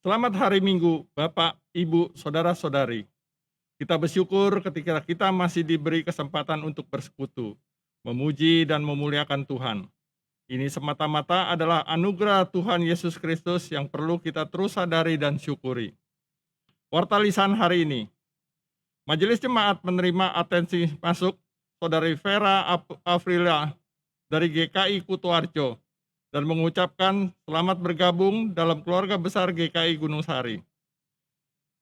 Selamat hari Minggu, Bapak, Ibu, Saudara-saudari. Kita bersyukur ketika kita masih diberi kesempatan untuk bersekutu, memuji dan memuliakan Tuhan. Ini semata-mata adalah anugerah Tuhan Yesus Kristus yang perlu kita terus sadari dan syukuri. Warta lisan hari ini, Majelis Jemaat menerima atensi masuk Saudari Vera Afrila dari GKI Kutoarjo dan mengucapkan selamat bergabung dalam keluarga besar GKI Gunung Sari.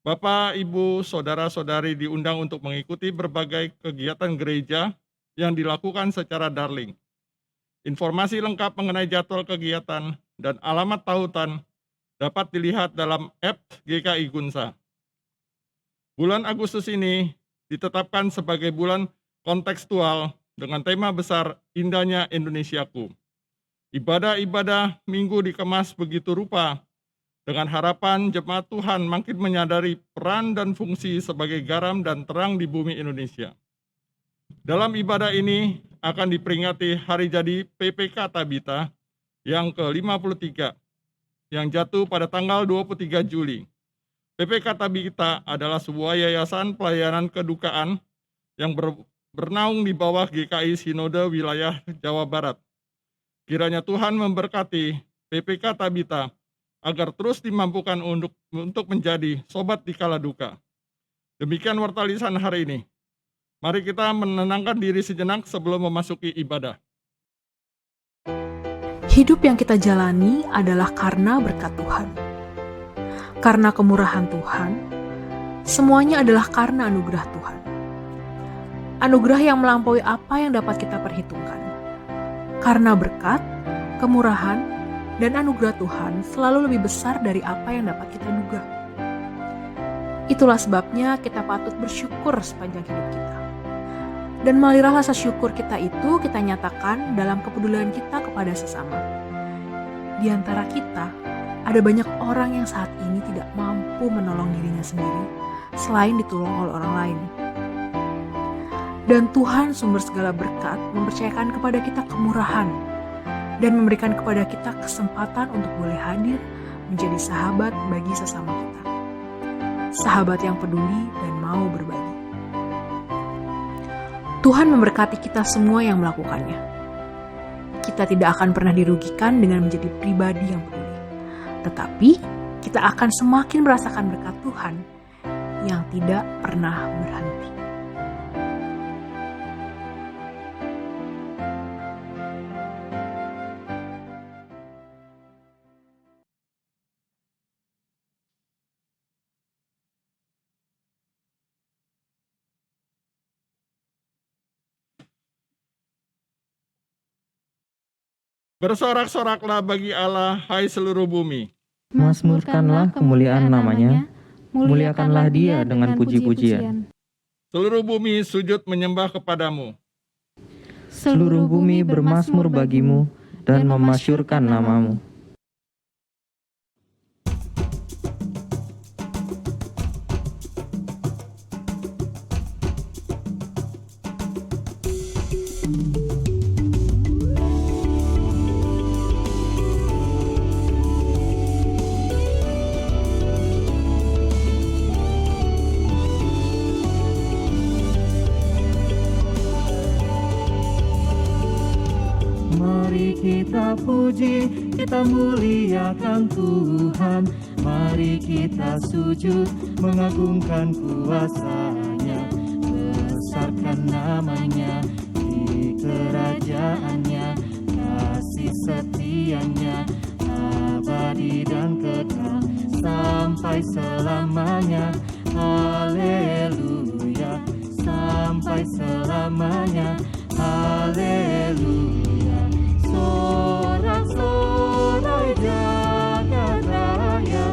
Bapak, Ibu, Saudara-saudari diundang untuk mengikuti berbagai kegiatan gereja yang dilakukan secara daring. Informasi lengkap mengenai jadwal kegiatan dan alamat tautan dapat dilihat dalam app GKI Gunsa. Bulan Agustus ini ditetapkan sebagai bulan kontekstual dengan tema besar Indahnya Indonesiaku. Ibadah-ibadah minggu dikemas begitu rupa dengan harapan jemaat Tuhan makin menyadari peran dan fungsi sebagai garam dan terang di bumi Indonesia. Dalam ibadah ini akan diperingati hari jadi PPK Tabita yang ke-53 yang jatuh pada tanggal 23 Juli. PPK Tabita adalah sebuah yayasan pelayanan kedukaan yang bernaung di bawah GKI Sinode Wilayah Jawa Barat. Kiranya Tuhan memberkati PPK Tabita agar terus dimampukan untuk menjadi sobat di kala duka. Demikian warta lisan hari ini. Mari kita menenangkan diri sejenak sebelum memasuki ibadah. Hidup yang kita jalani adalah karena berkat Tuhan. Karena kemurahan Tuhan, semuanya adalah karena anugerah Tuhan. Anugerah yang melampaui apa yang dapat kita perhitungkan. Karena berkat, kemurahan, dan anugerah Tuhan selalu lebih besar dari apa yang dapat kita duga. Itulah sebabnya kita patut bersyukur sepanjang hidup kita. Dan melalui rasa syukur kita itu kita nyatakan dalam kepedulian kita kepada sesama. Di antara kita, ada banyak orang yang saat ini tidak mampu menolong dirinya sendiri, selain ditolong oleh orang lain. Dan Tuhan sumber segala berkat mempercayakan kepada kita kemurahan, dan memberikan kepada kita kesempatan untuk boleh hadir menjadi sahabat bagi sesama kita. Sahabat yang peduli dan mau berbagi. Tuhan memberkati kita semua yang melakukannya. Kita tidak akan pernah dirugikan dengan menjadi pribadi yang peduli. Tetapi kita akan semakin merasakan berkat Tuhan yang tidak pernah berhenti. Bersorak-soraklah bagi Allah, hai seluruh bumi. Mazmurkanlah kemuliaan namanya, muliakanlah dia dengan puji-pujian. Seluruh bumi sujud menyembah kepadamu. Seluruh bumi bermazmur bagimu dan memasyurkan namamu. Mari kita puji, kita muliakan Tuhan. Mari kita sujud, mengagungkan kuasa-Nya. Besarkan namanya di kerajaannya. Kasih setia-Nya abadi dan kekal sampai selamanya. Haleluya, sampai selamanya. Haleluya. Sorak-sorai jagat raya,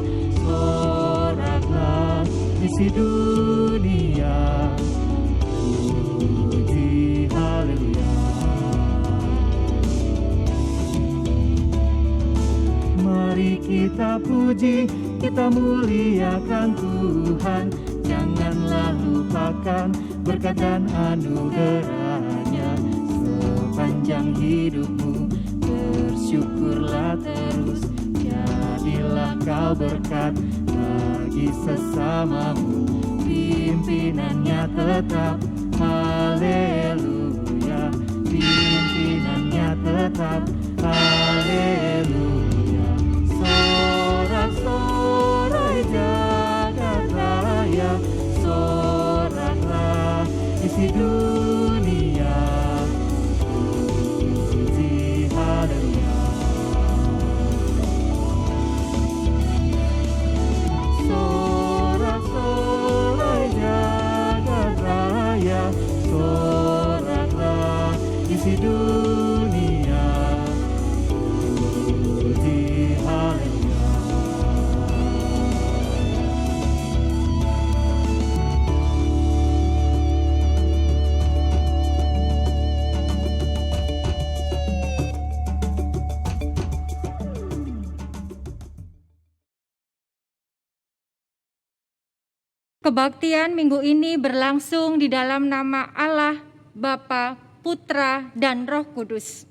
soraklah isi dunia, puji haleluya. Mari kita puji, kita muliakan Tuhan. Janganlah lupakan berkat dan anugerah-Nya sepanjang hidupmu. Bersyukurlah terus, jadilah engkau berkat bagi sesamamu, pimpinannya tetap, haleluya, pimpinannya tetap, haleluya. Sorak-sorai jagat raya, soraklah isi dunia, puji haleluya. Sorak-sorai jagat raya, soraklah isi dunia, puji haleluya. Kebaktian minggu ini berlangsung di dalam nama Allah, Bapa, Putra, dan Roh Kudus.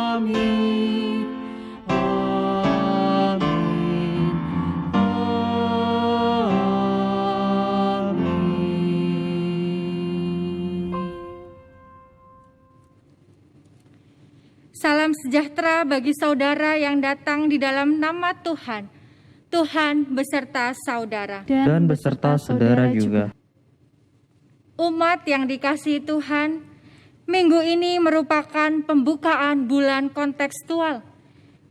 Amin, amin, amin. Salam sejahtera bagi saudara yang datang di dalam nama Tuhan. Tuhan beserta saudara. Dan beserta saudara juga. Umat yang dikasihi Tuhan, minggu ini merupakan pembukaan bulan kontekstual,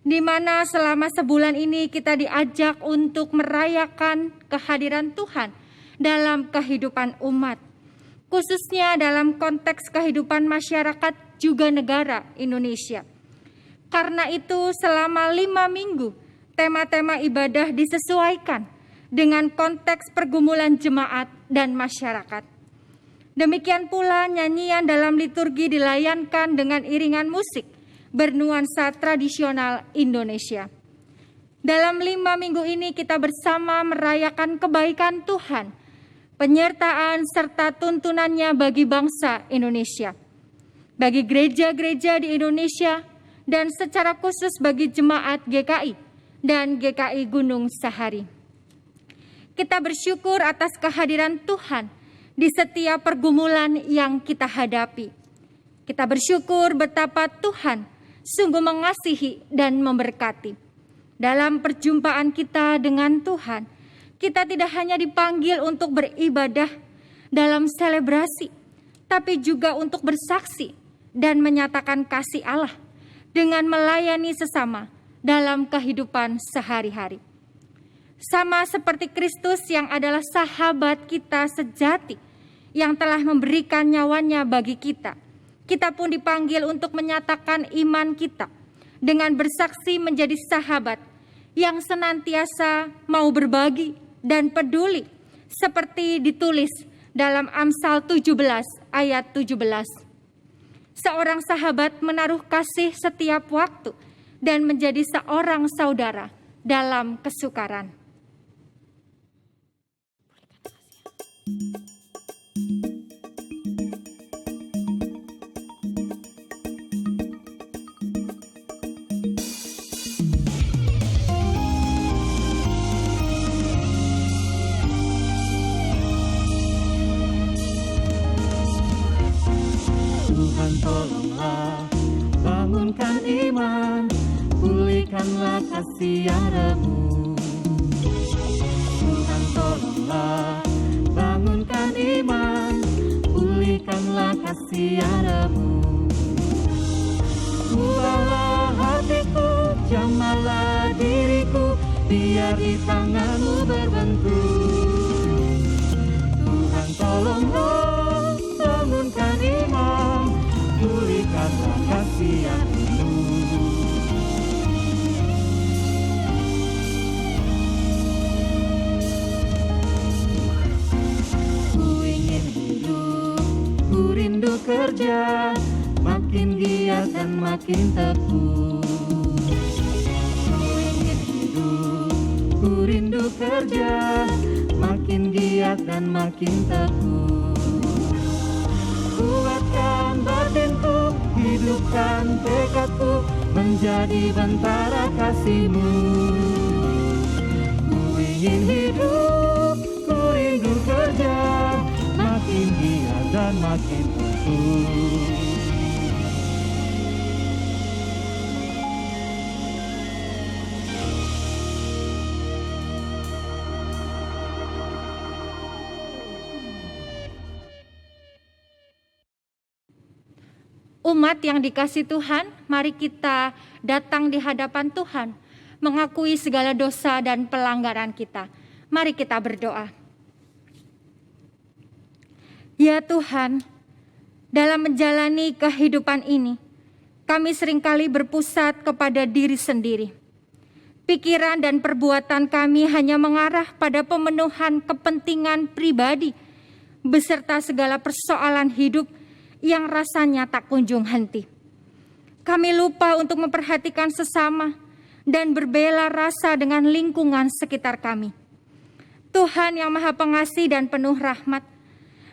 di mana selama sebulan ini kita diajak untuk merayakan kehadiran Tuhan dalam kehidupan umat, khususnya dalam konteks kehidupan masyarakat juga negara Indonesia. Karena itu selama 5 minggu, tema-tema ibadah disesuaikan dengan konteks pergumulan jemaat dan masyarakat. Demikian pula nyanyian dalam liturgi dilayankan dengan iringan musik bernuansa tradisional Indonesia. Dalam 5 minggu ini kita bersama merayakan kebaikan Tuhan, penyertaan serta tuntunannya bagi bangsa Indonesia, bagi gereja-gereja di Indonesia, dan secara khusus bagi jemaat GKI dan GKI Gunung Sahari. Kita bersyukur atas kehadiran Tuhan di setiap pergumulan yang kita hadapi. Kita bersyukur betapa Tuhan sungguh mengasihi dan memberkati. Dalam perjumpaan kita dengan Tuhan, kita tidak hanya dipanggil untuk beribadah dalam selebrasi, tapi juga untuk bersaksi dan menyatakan kasih Allah dengan melayani sesama dalam kehidupan sehari-hari. Sama seperti Kristus yang adalah sahabat kita sejati, yang telah memberikan nyawanya bagi kita, kita pun dipanggil untuk menyatakan iman kita dengan bersaksi menjadi sahabat yang senantiasa mau berbagi dan peduli, seperti ditulis dalam Amsal 17 ayat 17. Seorang sahabat menaruh kasih setiap waktu dan menjadi seorang saudara dalam kesukaran. Tuhan tolonglah, bangunkan iman, pulihkanlah kasih yang remuk. Tuhan tolonglah, bangunkan iman, pulihkanlah kasih yang remuk. Ubahlah hatiku, jamahlah diriku, biar di tanganmu berbentuk. Tuhan tolonglah, bangunkan iman, pulihkanlah kasih yang penuh. Ku ingin hidup, ku rindu kerja, makin giat dan makin teguh. Ku ingin hidup, ku rindu kerja, makin giat dan makin teguh. kuatkan batinku, hidupkan tekadku, menjadi bentara kasih-Mu. Ku ingin hidup, ku rindu kerja, makin giat dan makin teguh. Umat yang dikasihi Tuhan, mari kita datang di hadapan Tuhan, mengakui segala dosa dan pelanggaran kita. Mari kita berdoa. Ya Tuhan, dalam menjalani kehidupan ini, kami seringkali berpusat kepada diri sendiri. Pikiran dan perbuatan kami hanya mengarah pada pemenuhan kepentingan pribadi, beserta segala persoalan hidup yang rasanya tak kunjung henti. Kami lupa untuk memperhatikan sesama dan berbela rasa dengan lingkungan sekitar kami. Tuhan yang Maha Pengasih dan penuh rahmat,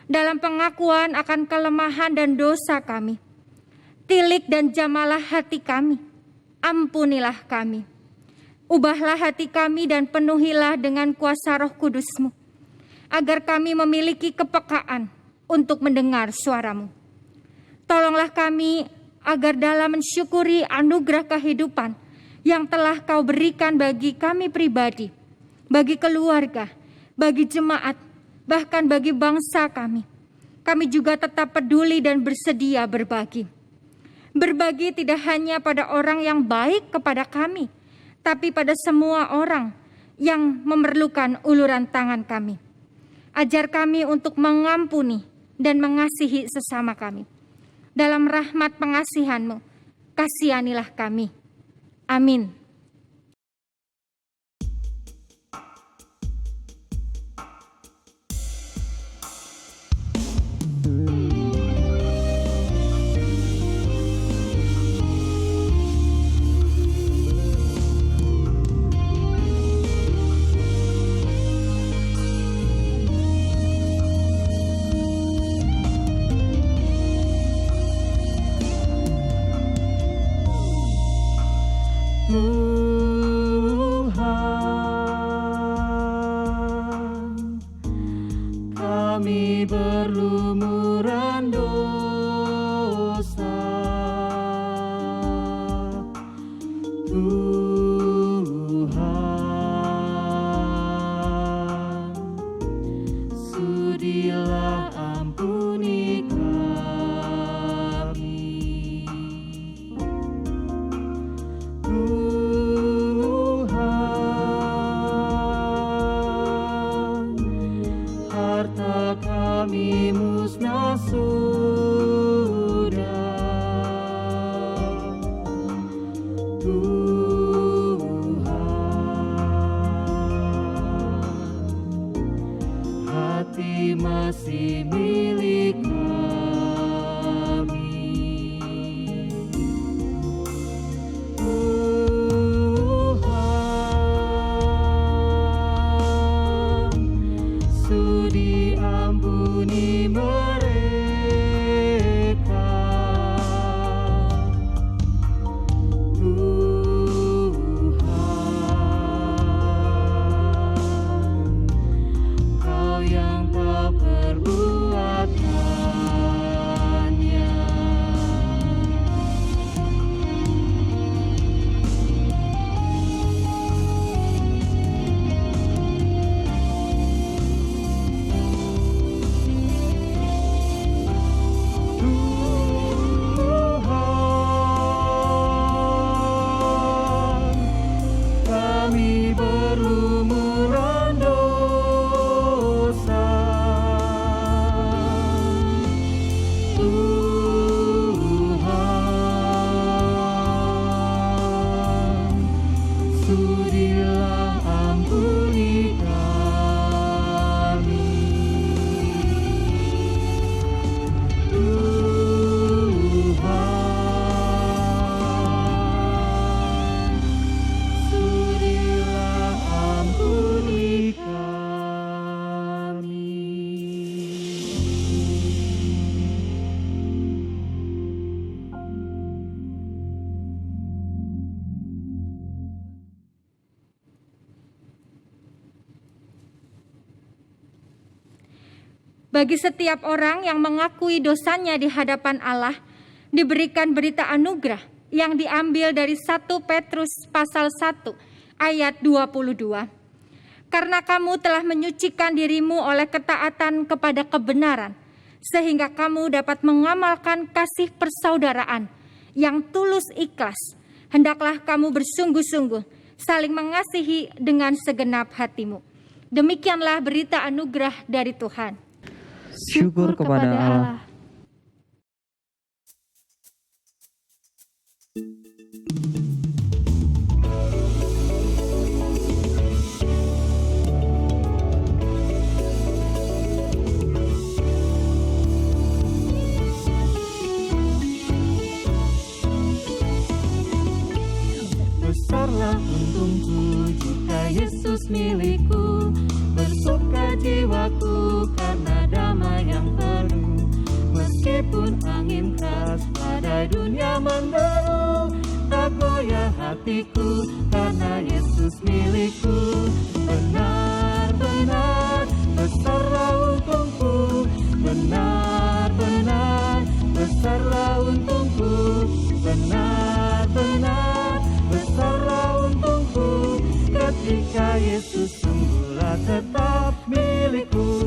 dalam pengakuan akan kelemahan dan dosa kami, tilik dan jamalah hati kami, ampunilah kami. Ubahlah hati kami dan penuhilah dengan kuasa Roh Kudus-Mu, agar kami memiliki kepekaan untuk mendengar suara-Mu. Tolonglah kami agar dalam mensyukuri anugerah kehidupan yang telah Kau berikan bagi kami pribadi, bagi keluarga, bagi jemaat, bahkan bagi bangsa kami juga tetap peduli dan bersedia berbagi. Berbagi tidak hanya pada orang yang baik kepada kami, tapi pada semua orang yang memerlukan uluran tangan kami. Ajar kami untuk mengampuni dan mengasihi sesama kami. Dalam rahmat pengasihan-Mu, kasihanilah kami. Amin. Tuhan, kami berlumuran dosa. Tuhan, sudilah ampuni kami. Harta kami musnah sudah. Tuhan, hati masih milik kami. Tuhan, sudi ampuni mereka. Tuhan, Kau yang tak perbuatannya. Bagi setiap orang yang mengakui dosanya di hadapan Allah, diberikan berita anugerah yang diambil dari 1 Petrus pasal 1 ayat 22. Karena kamu telah menyucikan dirimu oleh ketaatan kepada kebenaran, sehingga kamu dapat mengamalkan kasih persaudaraan yang tulus ikhlas. Hendaklah kamu bersungguh-sungguh saling mengasihi dengan segenap hatimu. Demikianlah berita anugerah dari Tuhan. Syukur kepada Allah. Besarlah untungku jika Yesus milikku, bersuka jiwaku karena damai yang penuh. Meskipun angin keras badai dunia menderu, tak goyah hatiku karena Yesus milikku. Benar-benar besarlah untungku, benar-benar besarlah untungku, benar-benar besarlah untungku ketika Yesus sungguhlah tetap milikku.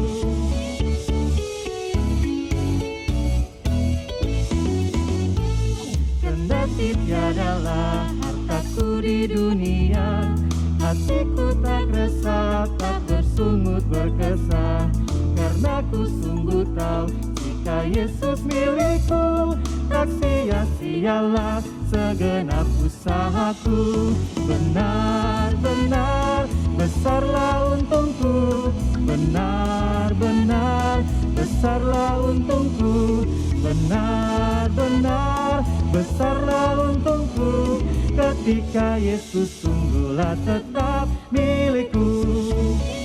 Kendati tiadalah hartaku di dunia, hatiku tak resah, tak bersungut berkesah, karena ku sungguh tahu jika Yesus milikku, tak sia-sialah segenap usahaku. Benar-benar besarlah untungku, benar-benar besarlah untungku, benar-benar besarlah untungku ketika Yesus sungguhlah tetap milikku,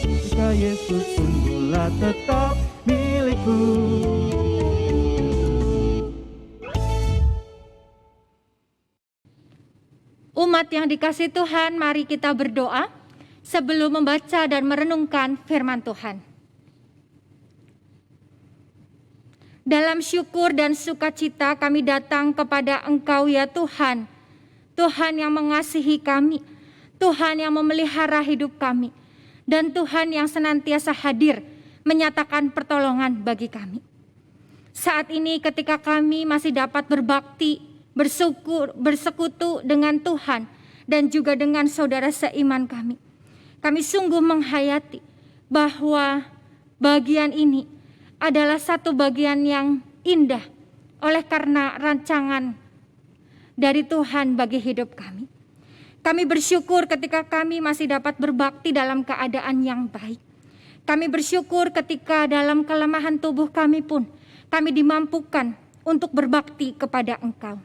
ketika Yesus sungguhlah tetap milikku. Umat yang dikasihi Tuhan, mari kita berdoa sebelum membaca dan merenungkan firman Tuhan. Dalam syukur dan sukacita kami datang kepada Engkau ya Tuhan, Tuhan yang mengasihi kami, Tuhan yang memelihara hidup kami, dan Tuhan yang senantiasa hadir menyatakan pertolongan bagi kami. Saat ini ketika kami masih dapat berbakti, bersekutu dengan Tuhan dan juga dengan saudara seiman kami, kami sungguh menghayati bahwa bagian ini adalah satu bagian yang indah oleh karena rancangan dari Tuhan bagi hidup kami. Kami bersyukur ketika kami masih dapat berbakti dalam keadaan yang baik. Kami bersyukur ketika dalam kelemahan tubuh kami pun kami dimampukan untuk berbakti kepada Engkau.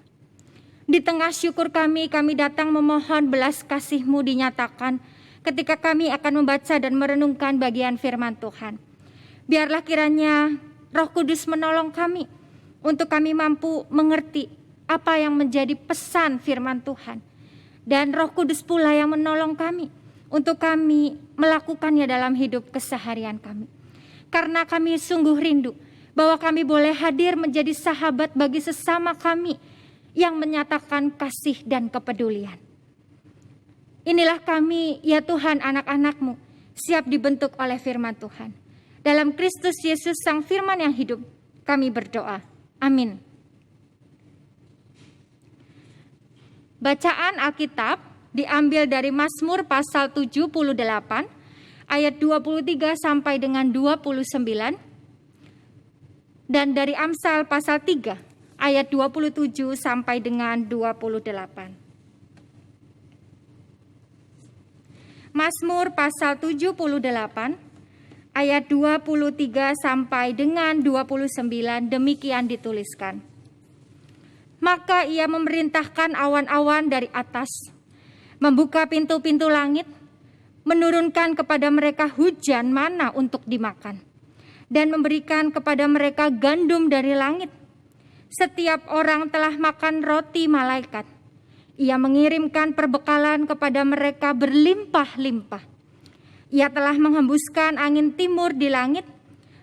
Di tengah syukur kami datang memohon belas kasih-Mu dinyatakan ketika kami akan membaca dan merenungkan bagian firman Tuhan. Biarlah kiranya Roh Kudus menolong kami untuk kami mampu mengerti apa yang menjadi pesan firman Tuhan. Dan Roh Kudus pula yang menolong kami untuk kami melakukannya dalam hidup keseharian kami. Karena kami sungguh rindu bahwa kami boleh hadir menjadi sahabat bagi sesama kami yang menyatakan kasih dan kepedulian. Inilah kami ya Tuhan, anak-anak-Mu, siap dibentuk oleh firman Tuhan. Dalam Kristus Yesus Sang Firman yang hidup, kami berdoa. Amin. Bacaan Alkitab diambil dari Mazmur pasal 78 ayat 23 sampai dengan 29 dan dari Amsal pasal 3 ayat 27 sampai dengan 28. Mazmur pasal 78 ayat 23 sampai dengan 29 demikian dituliskan. Maka ia memerintahkan awan-awan dari atas, membuka pintu-pintu langit, menurunkan kepada mereka hujan mana untuk dimakan, dan memberikan kepada mereka gandum dari langit. Setiap orang telah makan roti malaikat. Ia mengirimkan perbekalan kepada mereka berlimpah-limpah. Ia telah menghembuskan angin timur di langit,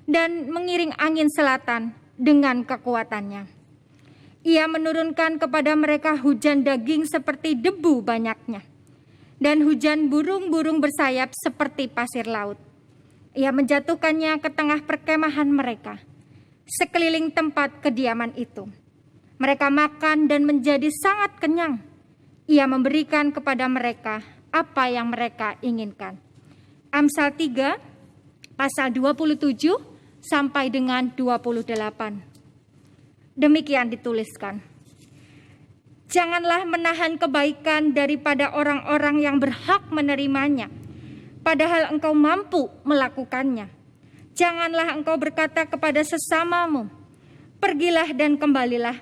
dan mengiring angin selatan dengan kekuatannya. Ia menurunkan kepada mereka hujan daging seperti debu banyaknya, dan hujan burung-burung bersayap seperti pasir laut. Ia menjatuhkannya ke tengah perkemahan mereka, sekeliling tempat kediaman itu. Mereka makan dan menjadi sangat kenyang. Ia memberikan kepada mereka apa yang mereka inginkan. Amsal 3, pasal 27 sampai dengan 28. Demikian dituliskan. Janganlah menahan kebaikan daripada orang-orang yang berhak menerimanya, padahal engkau mampu melakukannya. Janganlah engkau berkata kepada sesamamu, pergilah dan kembalilah,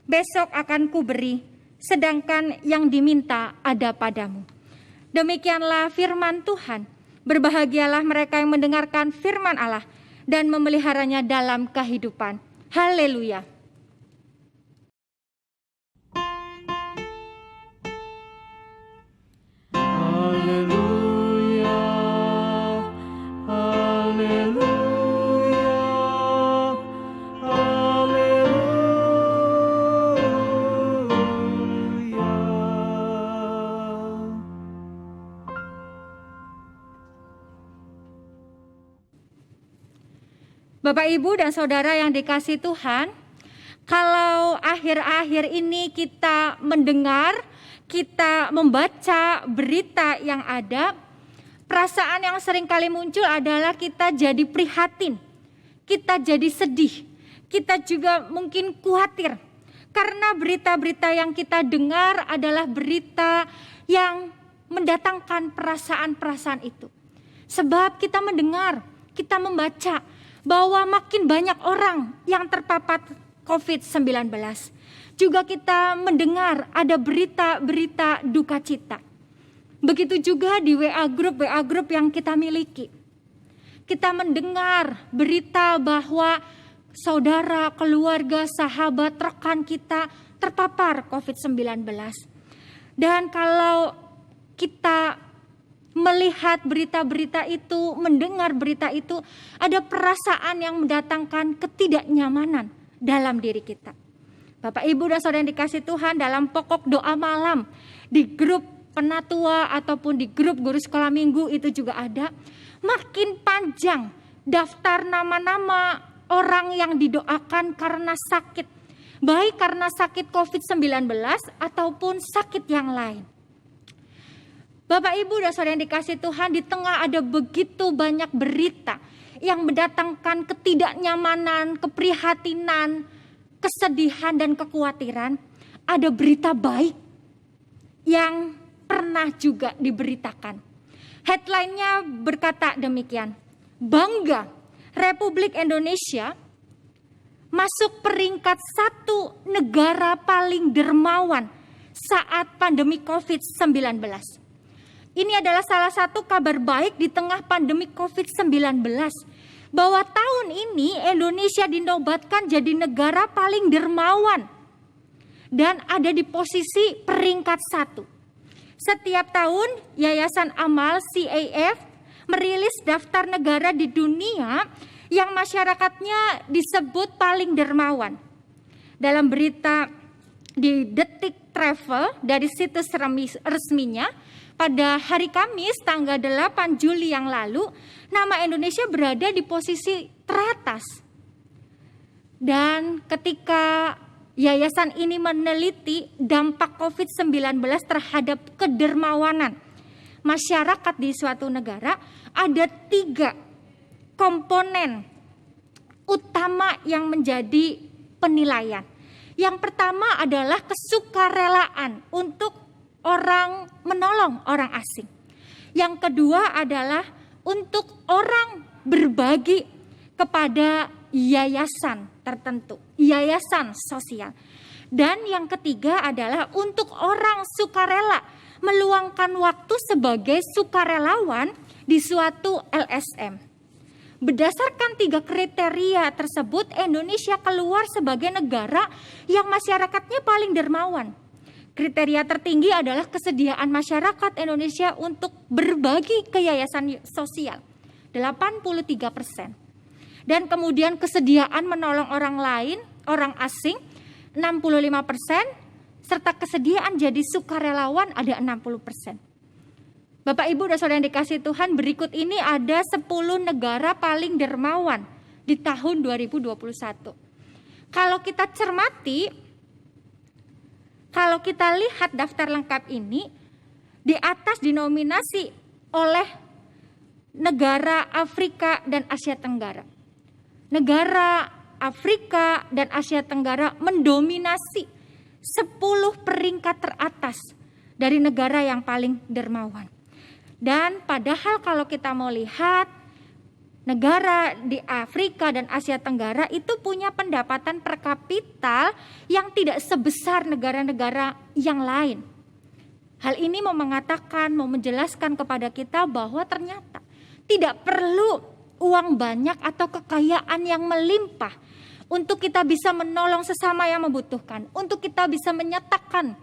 besok akan kuberi, sedangkan yang diminta ada padamu. Demikianlah firman Tuhan. Berbahagialah mereka yang mendengarkan firman Allah dan memeliharanya dalam kehidupan. Haleluya. Haleluya, haleluya, haleluya. Bapak, Ibu, dan Saudara yang dikasihi Tuhan, kalau akhir-akhir ini kita mendengar, kita membaca berita yang ada, perasaan yang sering kali muncul adalah kita jadi prihatin, kita jadi sedih, kita juga mungkin khawatir. Karena berita-berita yang kita dengar adalah berita yang mendatangkan perasaan-perasaan itu. Sebab kita mendengar, kita membaca bahwa makin banyak orang yang terpapar COVID-19. Juga kita mendengar ada berita-berita duka cita. Begitu juga di WA group yang kita miliki. Kita mendengar berita bahwa saudara, keluarga, sahabat, rekan kita terpapar COVID-19. Dan kalau kita melihat berita-berita itu, mendengar berita itu, ada perasaan yang mendatangkan ketidaknyamanan dalam diri kita. Bapak, Ibu, dan Saudara yang dikasihi Tuhan, dalam pokok doa malam di grup penatua ataupun di grup guru sekolah minggu itu juga ada, makin panjang daftar nama-nama orang yang didoakan karena sakit, baik karena sakit COVID-19 ataupun sakit yang lain. Bapak, Ibu, dan Saudara yang dikasihi Tuhan, di tengah ada begitu banyak berita yang mendatangkan ketidaknyamanan, keprihatinan, kesedihan, dan kekhawatiran, ada berita baik yang pernah juga diberitakan. Headline-nya berkata demikian, bangga Republik Indonesia masuk peringkat 1 negara paling dermawan saat pandemi COVID-19. Ini adalah salah satu kabar baik di tengah pandemi COVID-19, bahwa tahun ini Indonesia dinobatkan jadi negara paling dermawan dan ada di posisi peringkat 1. Setiap tahun Yayasan Amal CAF merilis daftar negara di dunia yang masyarakatnya disebut paling dermawan. Dalam berita di Detik Travel dari situs resminya, pada hari Kamis tanggal 8 Juli yang lalu, nama Indonesia berada di posisi teratas. Dan ketika yayasan ini meneliti dampak COVID-19 terhadap kedermawanan masyarakat di suatu negara, ada 3 komponen utama yang menjadi penilaian. Yang pertama adalah kesukarelaan untuk orang menolong orang asing. Yang kedua adalah untuk orang berbagi kepada yayasan tertentu, yayasan sosial. Dan yang ketiga adalah untuk orang sukarela meluangkan waktu sebagai sukarelawan di suatu LSM. Berdasarkan 3 kriteria tersebut, Indonesia keluar sebagai negara yang masyarakatnya paling dermawan. Kriteria tertinggi adalah kesediaan masyarakat Indonesia untuk berbagi ke yayasan sosial, 83%. Dan kemudian kesediaan menolong orang lain, orang asing 65%, serta kesediaan jadi sukarelawan ada 60%. Bapak Ibu dan Saudara yang dikasihi Tuhan, berikut ini ada 10 negara paling dermawan di tahun 2021. Kalau kita cermati, kalau kita lihat daftar lengkap ini, di atas dinominasi oleh negara Afrika dan Asia Tenggara. Negara Afrika dan Asia Tenggara mendominasi 10 peringkat teratas dari negara yang paling dermawan. Dan padahal kalau kita mau lihat, negara di Afrika dan Asia Tenggara itu punya pendapatan per kapita yang tidak sebesar negara-negara yang lain. Hal ini mau mengatakan, mau menjelaskan kepada kita bahwa ternyata tidak perlu uang banyak atau kekayaan yang melimpah untuk kita bisa menolong sesama yang membutuhkan, untuk kita bisa menyatakan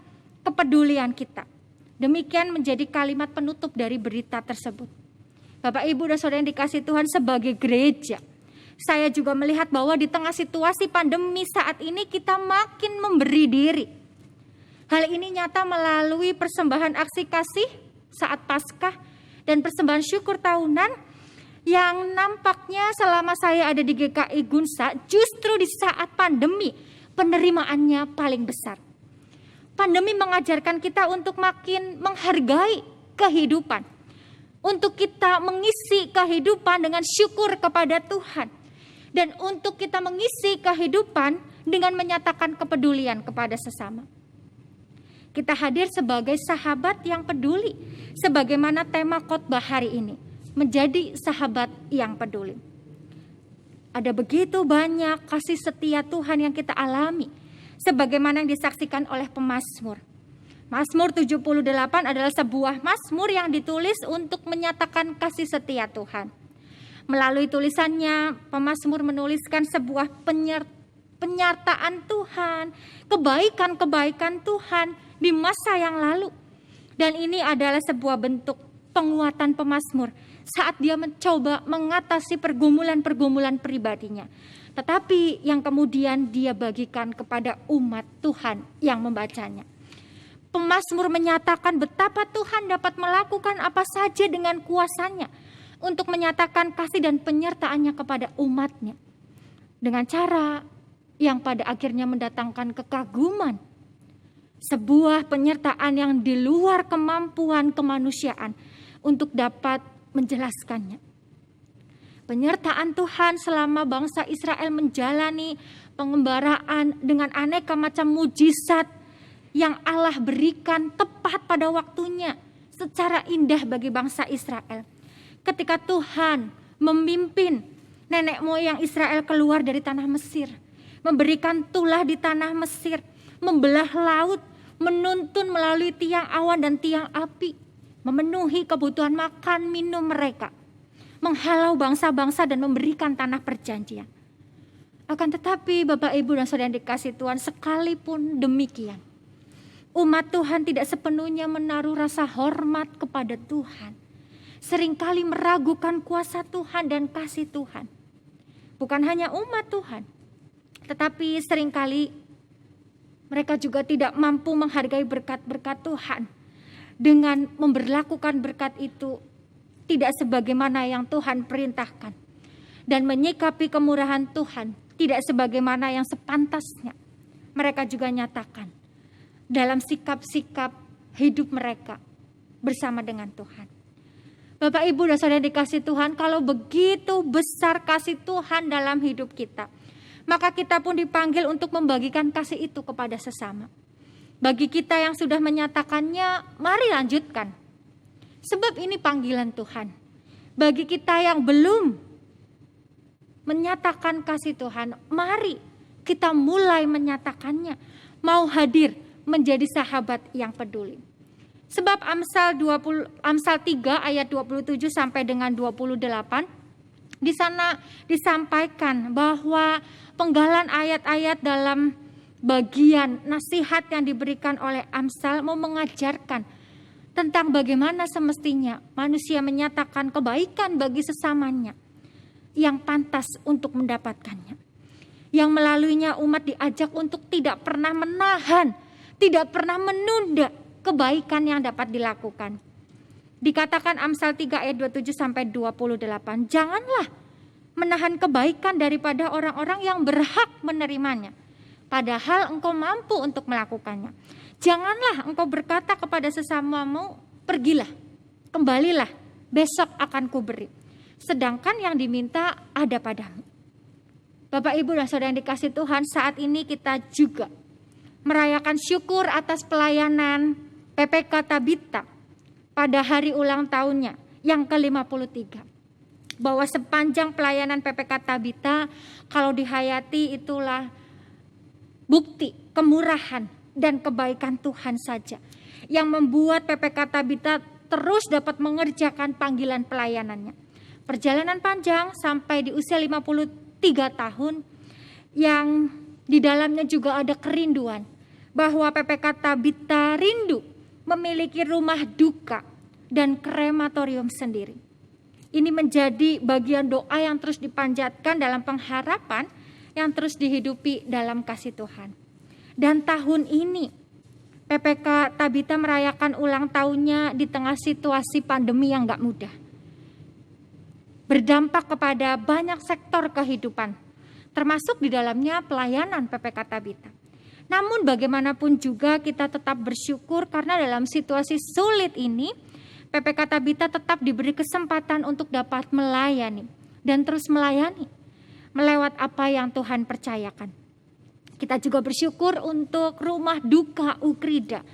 kepedulian kita. Demikian menjadi kalimat penutup dari berita tersebut. Bapak, Ibu, dan Saudara yang dikasihi Tuhan, sebagai gereja, saya juga melihat bahwa di tengah situasi pandemi saat ini kita makin memberi diri. Hal ini nyata melalui persembahan aksi kasih saat Paskah dan persembahan syukur tahunan yang nampaknya selama saya ada di GKI Gunsa justru di saat pandemi penerimaannya paling besar. Pandemi mengajarkan kita untuk makin menghargai kehidupan, untuk kita mengisi kehidupan dengan syukur kepada Tuhan, dan untuk kita mengisi kehidupan dengan menyatakan kepedulian kepada sesama. Kita hadir sebagai sahabat yang peduli, sebagaimana tema khotbah hari ini, menjadi sahabat yang peduli. Ada begitu banyak kasih setia Tuhan yang kita alami, sebagaimana yang disaksikan oleh pemazmur. Mazmur 78 adalah sebuah mazmur yang ditulis untuk menyatakan kasih setia Tuhan. Melalui tulisannya, pemazmur menuliskan sebuah penyertaan Tuhan, kebaikan-kebaikan Tuhan di masa yang lalu. Dan ini adalah sebuah bentuk penguatan pemazmur saat dia mencoba mengatasi pergumulan-pergumulan pribadinya. Tetapi yang kemudian dia bagikan kepada umat Tuhan yang membacanya. Pemazmur menyatakan betapa Tuhan dapat melakukan apa saja dengan kuasanya untuk menyatakan kasih dan penyertaannya kepada umatnya. Dengan cara yang pada akhirnya mendatangkan kekaguman. Sebuah penyertaan yang di luar kemampuan kemanusiaan untuk dapat menjelaskannya. Penyertaan Tuhan selama bangsa Israel menjalani pengembaraan dengan aneka macam mujizat yang Allah berikan tepat pada waktunya secara indah bagi bangsa Israel. Ketika Tuhan memimpin nenek moyang Israel keluar dari tanah Mesir, memberikan tulah di tanah Mesir, membelah laut, menuntun melalui tiang awan dan tiang api, memenuhi kebutuhan makan minum mereka, menghalau bangsa-bangsa dan memberikan tanah perjanjian. Akan tetapi Bapak, Ibu, dan Saudara yang dikasihi Tuhan, sekalipun demikian, umat Tuhan tidak sepenuhnya menaruh rasa hormat kepada Tuhan. Seringkali meragukan kuasa Tuhan dan kasih Tuhan. Bukan hanya umat Tuhan, tetapi seringkali mereka juga tidak mampu menghargai berkat-berkat Tuhan dengan memberlakukan berkat itu tidak sebagaimana yang Tuhan perintahkan, dan menyikapi kemurahan Tuhan tidak sebagaimana yang sepantasnya mereka juga nyatakan dalam sikap-sikap hidup mereka bersama dengan Tuhan. Bapak, Ibu, dan Saudara dikasih Tuhan, kalau begitu besar kasih Tuhan dalam hidup kita, maka kita pun dipanggil untuk membagikan kasih itu kepada sesama. Bagi kita yang sudah menyatakannya, mari lanjutkan. Sebab ini panggilan Tuhan. Bagi kita yang belum menyatakan kasih Tuhan, mari kita mulai menyatakannya. Mau hadir menjadi sahabat yang peduli. Sebab Amsal 3 ayat 27 sampai dengan 28, di sana disampaikan bahwa penggalan ayat-ayat dalam bagian nasihat yang diberikan oleh Amsal mau mengajarkan tentang bagaimana semestinya manusia menyatakan kebaikan bagi sesamanya. yang pantas untuk mendapatkannya. Yang melaluinya umat diajak untuk tidak pernah menahan, tidak pernah menunda kebaikan yang dapat dilakukan. Dikatakan Amsal 3 ayat 27 sampai 28, janganlah menahan kebaikan daripada orang-orang yang berhak menerimanya, padahal engkau mampu untuk melakukannya. Janganlah engkau berkata kepada sesamamu, pergilah, kembalilah, besok akan kuberi. Sedangkan yang diminta ada padamu. Bapak, Ibu, dan Saudara yang dikasihi Tuhan, saat ini kita juga merayakan syukur atas pelayanan PPK Tabita pada hari ulang tahunnya yang ke-53. Bahwa sepanjang pelayanan PPK Tabita, kalau dihayati itulah bukti kemurahan dan kebaikan Tuhan saja yang membuat PPK Tabita terus dapat mengerjakan panggilan pelayanannya. Perjalanan panjang sampai di usia 53 tahun yang di dalamnya juga ada kerinduan bahwa PPK Tabita rindu memiliki rumah duka dan krematorium sendiri. Ini menjadi bagian doa yang terus dipanjatkan dalam pengharapan yang terus dihidupi dalam kasih Tuhan. Dan tahun ini PPK Tabita merayakan ulang tahunnya di tengah situasi pandemi yang gak mudah. Berdampak kepada banyak sektor kehidupan, termasuk di dalamnya pelayanan PPK Tabita. Namun bagaimanapun juga kita tetap bersyukur karena dalam situasi sulit ini, PPK Tabita tetap diberi kesempatan untuk dapat melayani dan terus melayani melewat apa yang Tuhan percayakan. Kita juga bersyukur untuk rumah duka Ukrida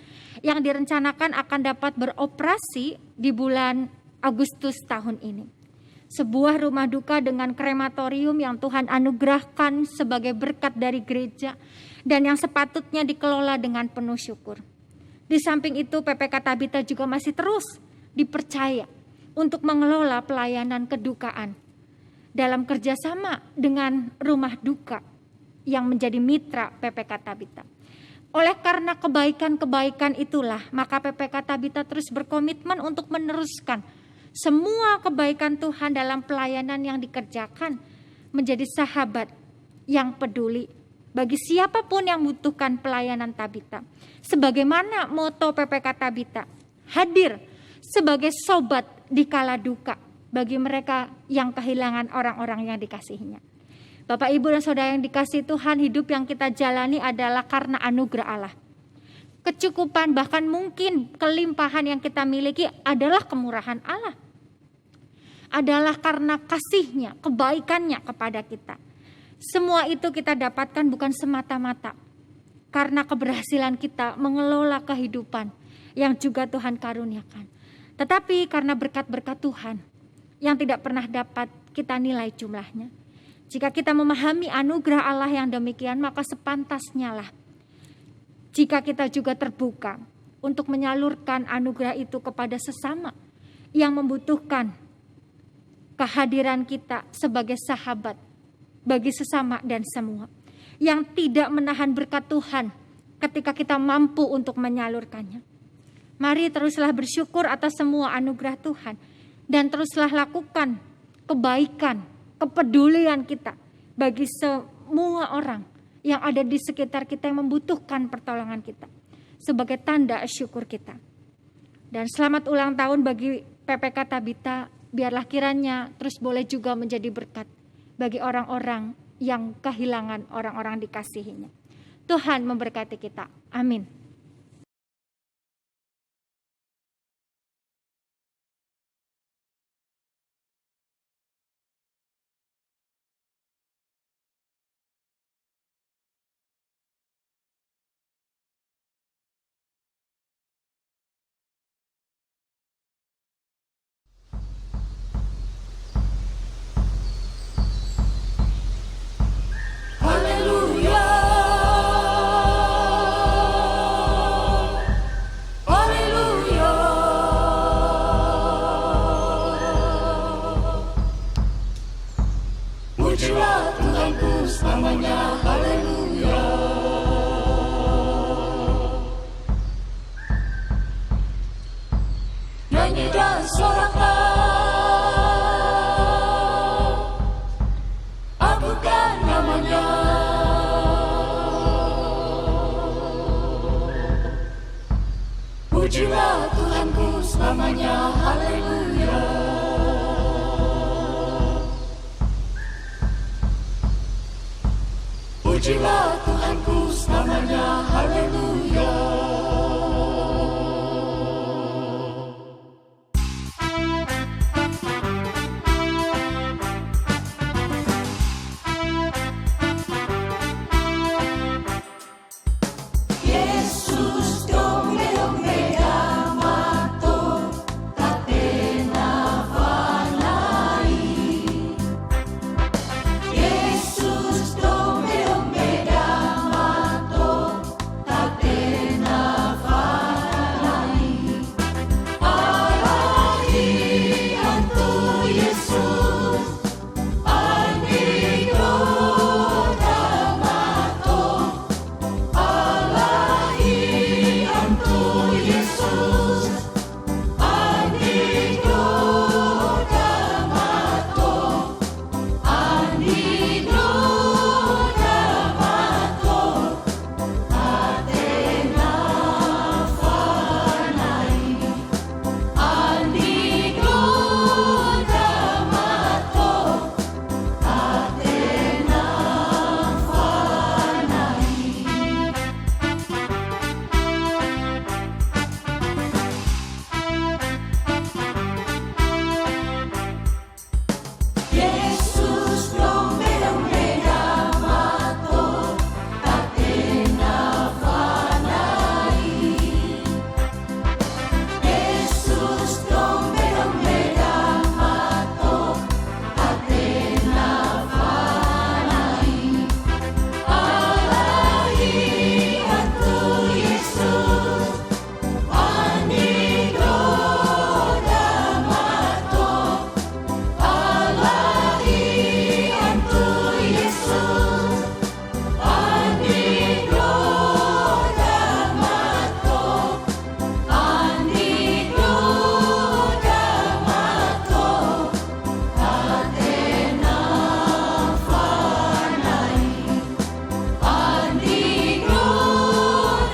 yang direncanakan akan dapat beroperasi di bulan Agustus tahun ini. Sebuah rumah duka dengan krematorium yang Tuhan anugerahkan sebagai berkat dari gereja dan yang sepatutnya dikelola dengan penuh syukur. Di samping itu PPK Tabita juga masih terus dipercaya untuk mengelola pelayanan kedukaan dalam kerjasama dengan rumah duka yang menjadi mitra PPK Tabita. Oleh karena kebaikan-kebaikan itulah, maka PPK Tabita terus berkomitmen untuk meneruskan semua kebaikan Tuhan dalam pelayanan yang dikerjakan, menjadi sahabat yang peduli bagi siapapun yang membutuhkan pelayanan Tabita. Sebagaimana moto PPK Tabita, hadir sebagai sobat di kala duka bagi mereka yang kehilangan orang-orang yang dikasihinya. Bapak, Ibu, dan Saudara yang dikasihi Tuhan, hidup yang kita jalani adalah karena anugerah Allah. Kecukupan bahkan mungkin kelimpahan yang kita miliki adalah kemurahan Allah. Adalah karena kasih-Nya, kebaikan-Nya kepada kita. Semua itu kita dapatkan bukan semata-mata karena keberhasilan kita mengelola kehidupan yang juga Tuhan karuniakan. Tetapi karena berkat-berkat Tuhan yang tidak pernah dapat kita nilai jumlahnya. Jika kita memahami anugerah Allah yang demikian, maka sepantasnya lah jika kita juga terbuka untuk menyalurkan anugerah itu kepada sesama yang membutuhkan kehadiran kita sebagai sahabat bagi sesama dan semua. Yang tidak menahan berkat Tuhan ketika kita mampu untuk menyalurkannya. Mari teruslah bersyukur atas semua anugerah Tuhan dan teruslah lakukan kebaikan, kepedulian kita bagi semua orang yang ada di sekitar kita yang membutuhkan pertolongan kita sebagai tanda syukur kita. Dan selamat ulang tahun bagi PPK Tabita, biarlah kiranya terus boleh juga menjadi berkat bagi orang-orang yang kehilangan orang-orang dikasihinya. Tuhan memberkati kita. Amin. Haleluya. Pujilah Tuhanku selamanya, haleluya. Yesus dombe mato tatena vanai. Yesus dombe mato tatena vanai. Alahi antu Yesus anigo damato. Alahi antu Yesus anigo damato. Anigo damato atena vanai. Anigo damato atena vanai. Yesus dombe damato tatena vanai. Yesus dombe damato tatena vanai. Alahi antu Yesus anigo damato. Alahi antu Yesus anigo damato. Anigo damato atena vanai. Anigo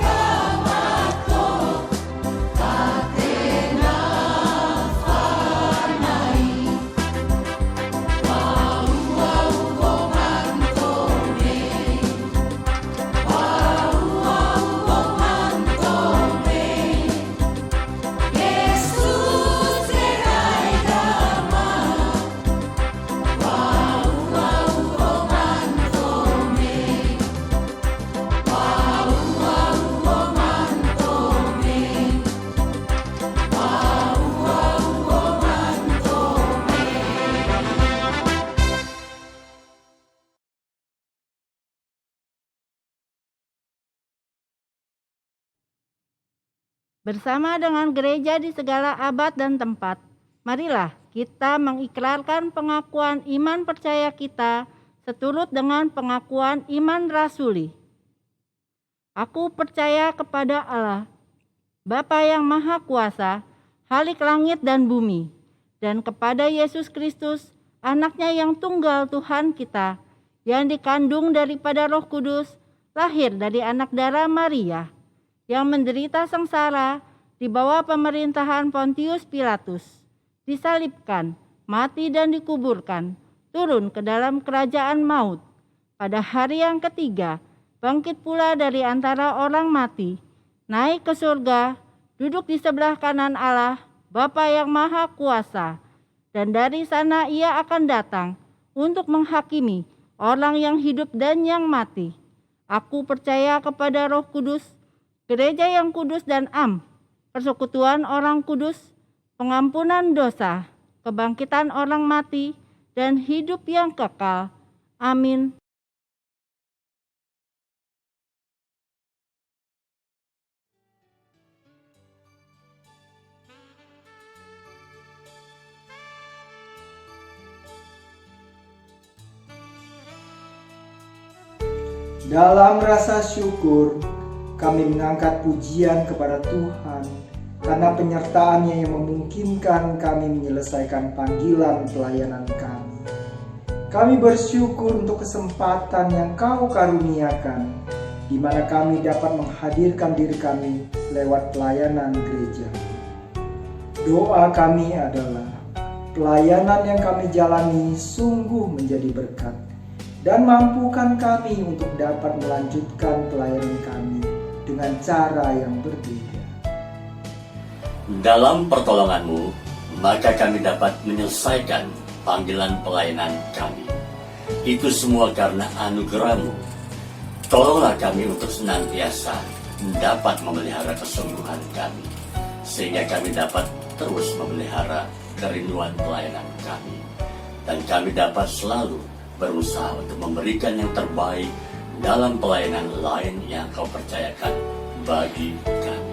damato atena vanai. Yesus serai dama. Mantome. Bersama dengan gereja di segala abad dan tempat, marilah kita mengikrarkan pengakuan iman percaya kita seturut dengan pengakuan iman rasuli. Aku percaya kepada Allah, Bapa yang Maha Kuasa, Khalik langit dan bumi, dan kepada Yesus Kristus, Anaknya yang tunggal Tuhan kita, yang dikandung daripada Roh Kudus, lahir dari anak darah Maria, yang menderita sengsara di bawah pemerintahan Pontius Pilatus, disalibkan, mati dan dikuburkan, turun ke dalam kerajaan maut. Pada hari yang ketiga, bangkit pula dari antara orang mati, naik ke surga, duduk di sebelah kanan Allah, Bapa yang Maha Kuasa, dan dari sana Ia akan datang untuk menghakimi orang yang hidup dan yang mati. Aku percaya kepada Roh Kudus, gereja yang kudus dan persekutuan orang kudus, pengampunan dosa, kebangkitan orang mati, dan hidup yang kekal. Amin. Dalam rasa syukur, kami mengangkat pujian kepada Tuhan karena penyertaan-Nya yang memungkinkan kami menyelesaikan panggilan pelayanan kami. Kami bersyukur untuk kesempatan yang Kau karuniakan, di mana kami dapat menghadirkan diri kami lewat pelayanan gereja. Doa kami adalah pelayanan yang kami jalani sungguh menjadi berkat, dan mampukan kami untuk dapat melanjutkan pelayanan kami dengan cara yang berbeda. Dalam pertolongan-Mu, maka kami dapat menyelesaikan panggilan pelayanan kami. Itu semua karena anugerah-Mu. Tolonglah kami untuk senantiasa dapat memelihara kesungguhan kami, sehingga kami dapat terus memelihara kerinduan pelayanan kami. Dan kami dapat selalu berusaha untuk memberikan yang terbaik dalam pelayanan lain yang Kau percayakan bagi kami.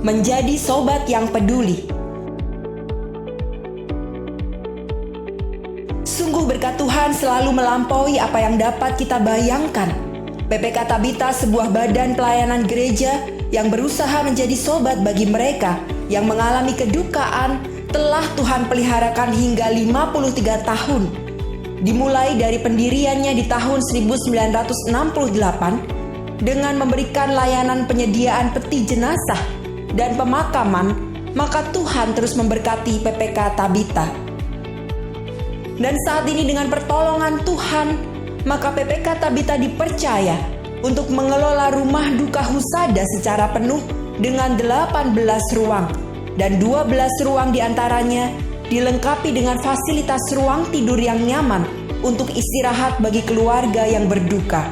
Menjadi sobat yang peduli. Sungguh berkat Tuhan selalu melampaui apa yang dapat kita bayangkan. PPK Tabita sebuah badan pelayanan gereja yang berusaha menjadi sobat bagi mereka yang mengalami kedukaan telah Tuhan peliharakan hingga 53 tahun. Dimulai dari pendiriannya di tahun 1968 dengan memberikan layanan penyediaan peti jenazah dan pemakaman, maka Tuhan terus memberkati PPK Tabita. Dan saat ini dengan pertolongan Tuhan, maka PPK Tabita dipercaya untuk mengelola rumah duka Husada secara penuh dengan 18 ruang, dan 12 ruang diantaranya dilengkapi dengan fasilitas ruang tidur yang nyaman untuk istirahat bagi keluarga yang berduka.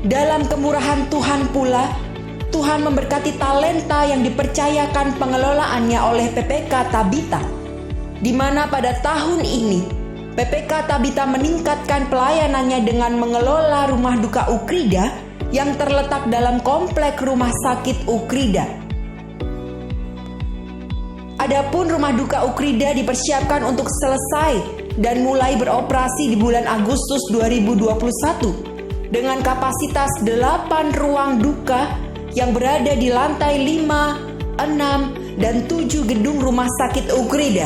Dalam kemurahan Tuhan pula, Tuhan memberkati talenta yang dipercayakan pengelolaannya oleh PPK Tabita, di mana pada tahun ini PPK Tabita meningkatkan pelayanannya dengan mengelola rumah duka Ukrida yang terletak dalam komplek rumah sakit Ukrida. Adapun rumah duka Ukrida dipersiapkan untuk selesai dan mulai beroperasi di bulan Agustus 2021 dengan kapasitas 8 ruang duka yang berada di lantai 5, 6, dan 7 gedung rumah sakit Ukrida.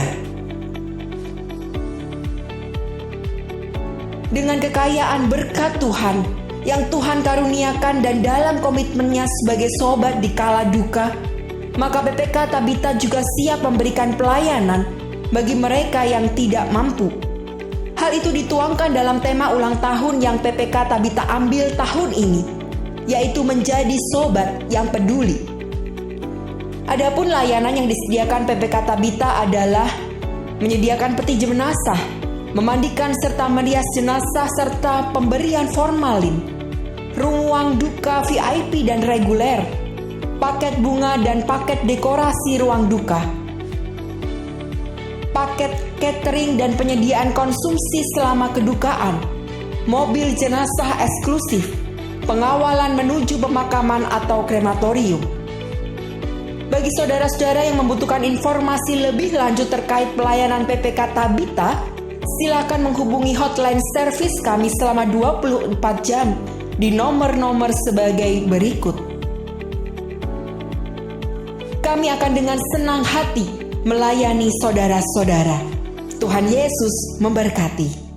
Dengan kekayaan berkat Tuhan yang Tuhan karuniakan dan dalam komitmennya sebagai sobat di kala duka, maka PPK Tabita juga siap memberikan pelayanan bagi mereka yang tidak mampu. Hal itu dituangkan dalam tema ulang tahun yang PPK Tabita ambil tahun ini, yaitu menjadi sobat yang peduli. Adapun layanan yang disediakan PPK Tabita adalah menyediakan peti jenazah, memandikan serta merias jenazah serta pemberian formalin, ruang duka VIP dan reguler, paket bunga dan paket dekorasi ruang duka, paket catering dan penyediaan konsumsi selama kedukaan, mobil jenazah eksklusif, pengawalan menuju pemakaman atau krematorium. Bagi saudara-saudara yang membutuhkan informasi lebih lanjut terkait pelayanan PPK Tabita, silakan menghubungi hotline service kami selama 24 jam di nomor-nomor sebagai berikut. Kami akan dengan senang hati melayani saudara-saudara. Tuhan Yesus memberkati.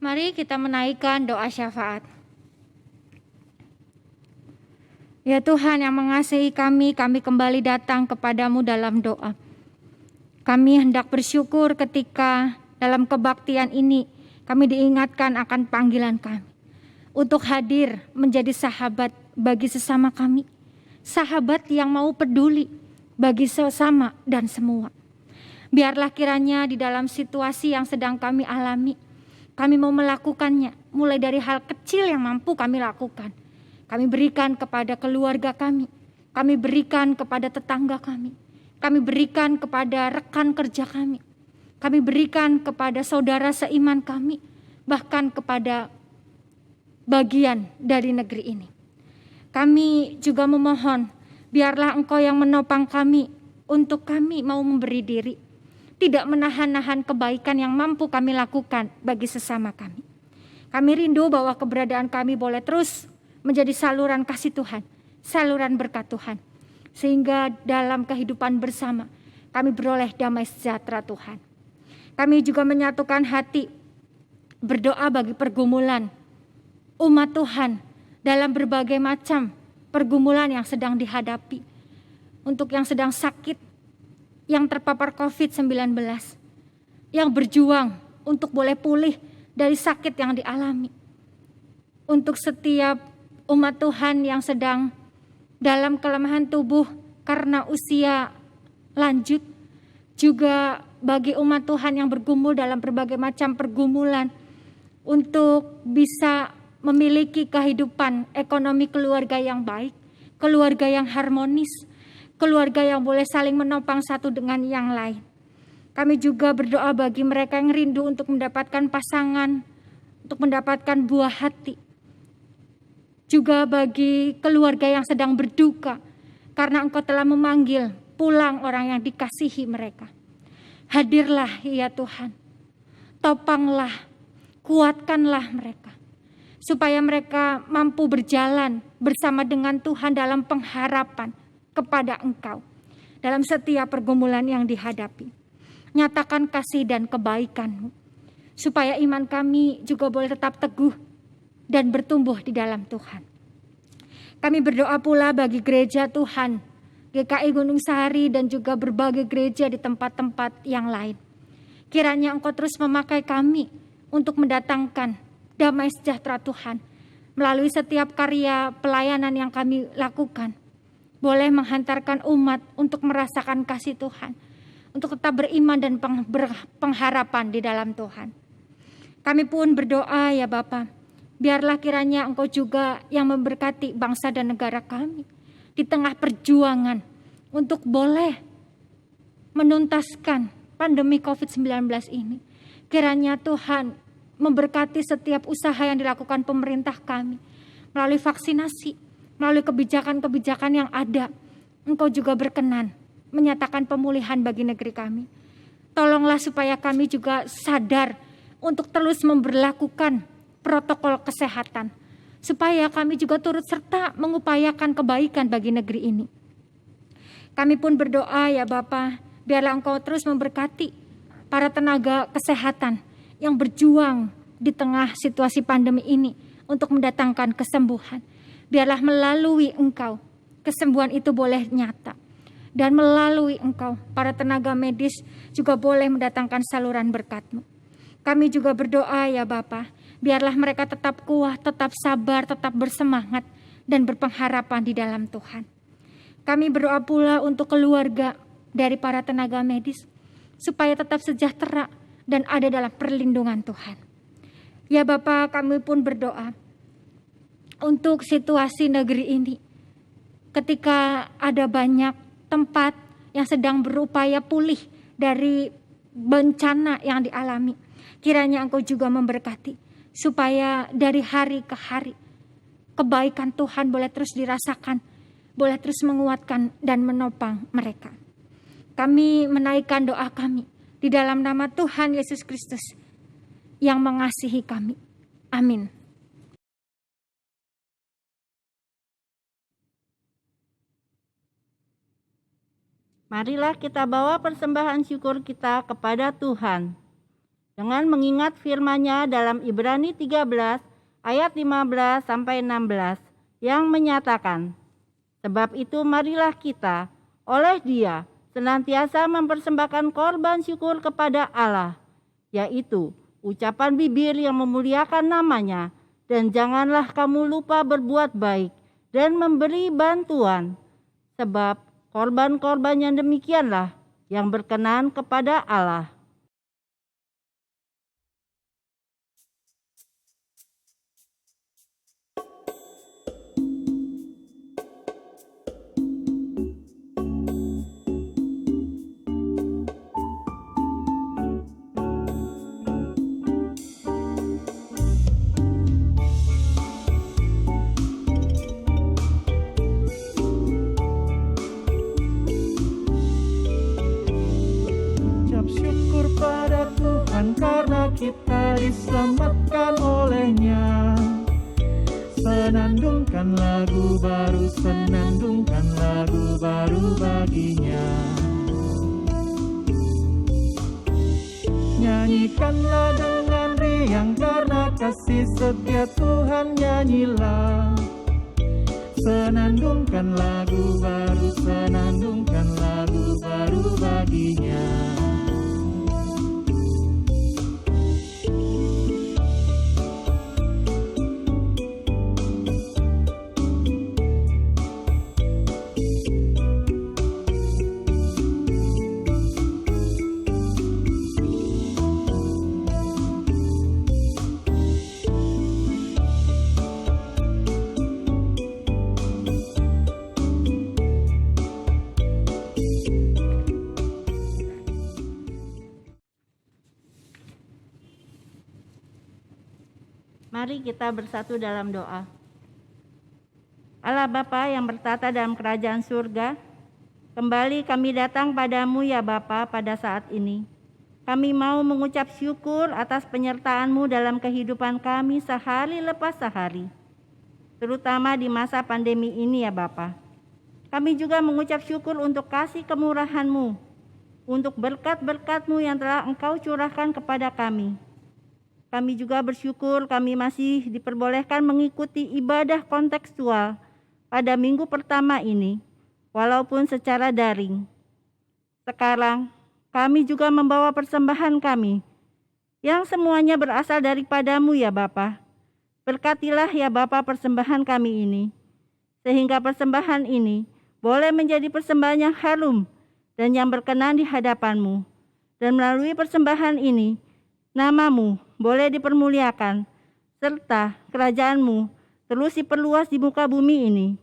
Mari kita menaikkan doa syafaat. Ya Tuhan yang mengasihi kami kembali datang kepadamu dalam doa. Kami hendak bersyukur ketika dalam kebaktian ini kami diingatkan akan panggilan kami untuk hadir menjadi sahabat bagi sesama kami. Sahabat yang mau peduli bagi sesama dan semua. Biarlah kiranya di dalam situasi yang sedang kami alami, kami mau melakukannya, mulai dari hal kecil yang mampu kami lakukan. Kami berikan kepada keluarga kami berikan kepada tetangga kami berikan kepada rekan kerja kami berikan kepada saudara seiman kami, bahkan kepada bagian dari negeri ini. Kami juga memohon, biarlah Engkau yang menopang kami untuk kami mau memberi diri, tidak menahan-nahan kebaikan yang mampu kami lakukan bagi sesama kami. Kami rindu bahwa keberadaan kami boleh terus menjadi saluran kasih Tuhan, saluran berkat Tuhan. Sehingga dalam kehidupan bersama kami beroleh damai sejahtera Tuhan. Kami juga menyatukan hati berdoa bagi pergumulan umat Tuhan dalam berbagai macam pergumulan yang sedang dihadapi. Untuk yang sedang sakit, yang terpapar COVID-19, yang berjuang untuk boleh pulih dari sakit yang dialami. Untuk setiap umat Tuhan yang sedang dalam kelemahan tubuh karena usia lanjut, juga bagi umat Tuhan yang bergumul dalam berbagai macam pergumulan untuk bisa memiliki kehidupan ekonomi keluarga yang baik, keluarga yang harmonis, keluarga yang boleh saling menopang satu dengan yang lain. Kami juga berdoa bagi mereka yang rindu untuk mendapatkan pasangan, untuk mendapatkan buah hati. Juga bagi keluarga yang sedang berduka, karena Engkau telah memanggil pulang orang yang dikasihi mereka. Hadirlah ya Tuhan, topanglah, kuatkanlah mereka, supaya mereka mampu berjalan bersama dengan Tuhan dalam pengharapan kepada Engkau dalam setiap pergumulan yang dihadapi. Nyatakan kasih dan kebaikan-Mu, supaya iman kami juga boleh tetap teguh dan bertumbuh di dalam Tuhan. Kami berdoa pula bagi gereja Tuhan, GKI Gunung Sahari dan juga berbagai gereja di tempat-tempat yang lain. Kiranya Engkau terus memakai kami untuk mendatangkan damai sejahtera Tuhan melalui setiap karya pelayanan yang kami lakukan. Boleh menghantarkan umat untuk merasakan kasih Tuhan, untuk tetap beriman dan berpengharapan di dalam Tuhan. Kami pun berdoa ya Bapa, biarlah kiranya Engkau juga yang memberkati bangsa dan negara kami di tengah perjuangan untuk boleh menuntaskan pandemi COVID-19 ini. Kiranya Tuhan memberkati setiap usaha yang dilakukan pemerintah kami melalui vaksinasi, melalui kebijakan-kebijakan yang ada. Engkau juga berkenan menyatakan pemulihan bagi negeri kami. Tolonglah supaya kami juga sadar untuk terus memberlakukan protokol kesehatan, supaya kami juga turut serta mengupayakan kebaikan bagi negeri ini. Kami pun berdoa ya Bapa, biarlah Engkau terus memberkati para tenaga kesehatan yang berjuang di tengah situasi pandemi ini untuk mendatangkan kesembuhan. Biarlah melalui Engkau kesembuhan itu boleh nyata. Dan melalui Engkau para tenaga medis juga boleh mendatangkan saluran berkat-Mu. Kami juga berdoa ya Bapa, biarlah mereka tetap kuat, tetap sabar, tetap bersemangat dan berpengharapan di dalam Tuhan. Kami berdoa pula untuk keluarga dari para tenaga medis supaya tetap sejahtera dan ada dalam perlindungan Tuhan. Ya Bapa, kami pun berdoa untuk situasi negeri ini. Ketika ada banyak tempat yang sedang berupaya pulih dari bencana yang dialami, kiranya Engkau juga memberkati supaya dari hari ke hari kebaikan Tuhan boleh terus dirasakan, boleh terus menguatkan dan menopang mereka. Kami menaikkan doa kami di dalam nama Tuhan Yesus Kristus yang mengasihi kami. Amin. Marilah kita bawa persembahan syukur kita kepada Tuhan dengan mengingat firman-Nya dalam Ibrani 13 ayat 15 sampai 16 yang menyatakan, sebab itu marilah kita oleh Dia senantiasa mempersembahkan korban syukur kepada Allah, yaitu ucapan bibir yang memuliakan nama-Nya, dan janganlah kamu lupa berbuat baik dan memberi bantuan, sebab korban-korban yang demikianlah yang berkenan kepada Allah. Ucap syukur dibawakan olehnya. Senandungkan lagu baru, senandungkan lagu baru baginya. Nyanyikanlah dengan riang karena kasih setia Tuhan, nyanyilah. Senandungkan lagu baru, senandungkan lagu baru baginya. Mari kita bersatu dalam doa. Allah Bapa yang bertata dalam kerajaan surga, kembali kami datang padamu ya Bapa pada saat ini. Kami mau mengucap syukur atas penyertaan-Mu dalam kehidupan kami sehari lepas sehari, terutama di masa pandemi ini ya Bapa. Kami juga mengucap syukur untuk kasih kemurahan-Mu, untuk berkat-berkat-Mu yang telah Engkau curahkan kepada kami. Kami juga bersyukur kami masih diperbolehkan mengikuti ibadah kontekstual pada minggu pertama ini, walaupun secara daring. Sekarang, kami juga membawa persembahan kami, yang semuanya berasal daripada-Mu ya Bapa. Berkatilah ya Bapa persembahan kami ini, sehingga persembahan ini boleh menjadi persembahan yang harum dan yang berkenan di hadapan-Mu. Dan melalui persembahan ini, nama-Mu boleh dipermuliakan, serta kerajaan-Mu terus diperluas di muka bumi ini.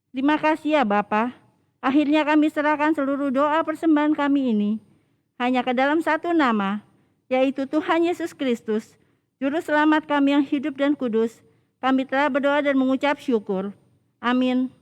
Terima kasih ya Bapa. Akhirnya kami serahkan seluruh doa persembahan kami ini hanya ke dalam satu nama, yaitu Tuhan Yesus Kristus, Juru Selamat kami yang hidup dan kudus. Kami telah berdoa dan mengucap syukur. Amin.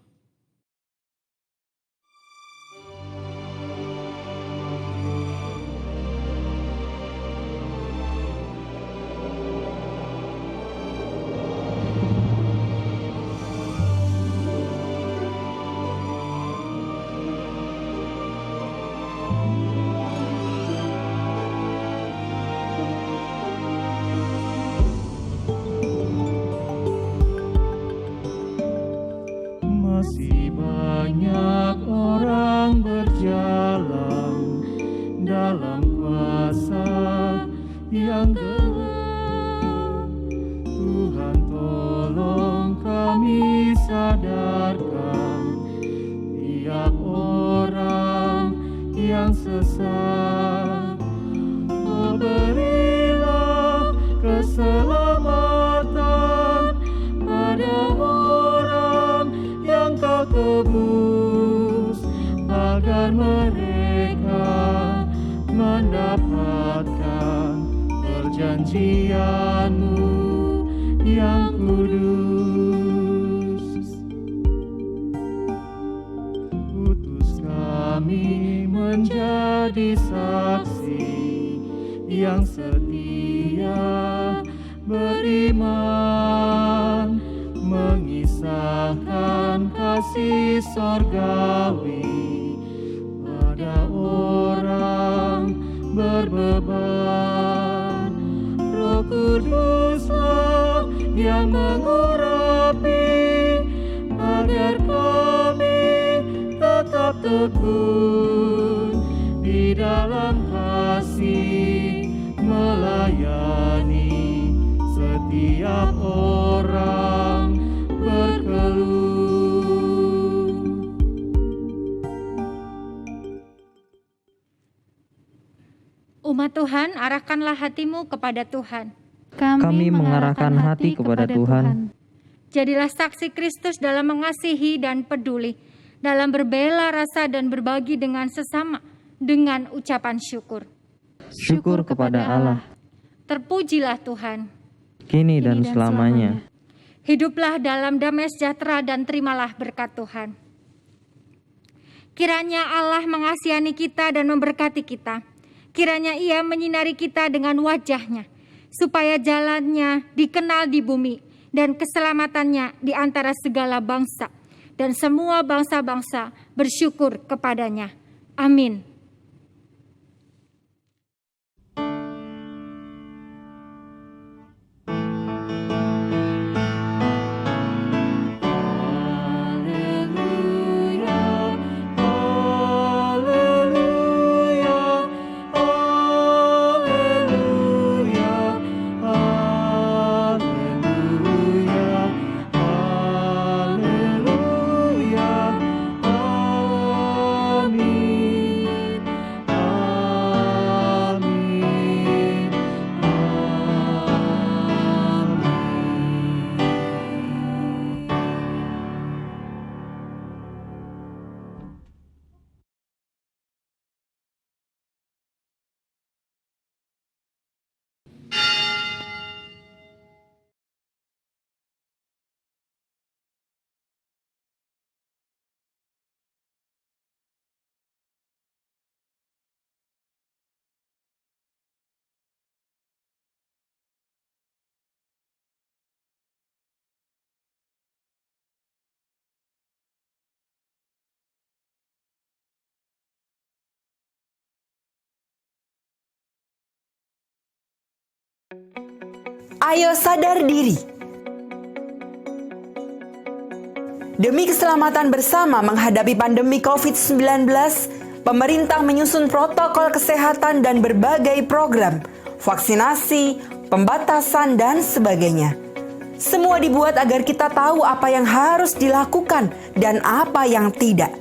Masih banyak orang berjalan dalam kuasa yang gelap. Tuhan tolong kami sadarkan tiap orang yang sesat. Berilah keselamatan pada orang yang Kau tebus, agar mereka mendapatkan perjanjian-Mu yang kudus. Utus kami menjadi saksi yang setia, beriman, mengisahkan kasih sorgawi pada orang berbeban. Roh Kuduslah yang mengurapi, agar kami tetap tekun di dalam kasih, melayani setiap orang berkeluh. Umat Tuhan, arahkanlah hatimu kepada Tuhan. Kami mengarahkan hati kepada Tuhan. Jadilah saksi Kristus dalam mengasihi dan peduli, dalam berbela rasa dan berbagi dengan sesama, dengan ucapan syukur. Syukur kepada Allah, Terpujilah Tuhan. kini dan selamanya. Hiduplah dalam damai sejahtera dan terimalah berkat Tuhan. Kiranya Allah mengasihani kita dan memberkati kita. Kiranya Ia menyinari kita dengan wajah-Nya. supaya jalannya dikenal di bumi dan keselamatannya di antara segala bangsa, dan semua bangsa-bangsa bersyukur kepadanya. Amin. Ayo sadar diri. Demi keselamatan bersama menghadapi pandemi COVID-19, pemerintah menyusun protokol kesehatan dan berbagai program, vaksinasi, pembatasan, dan sebagainya. Semua dibuat agar kita tahu apa yang harus dilakukan dan apa yang tidak,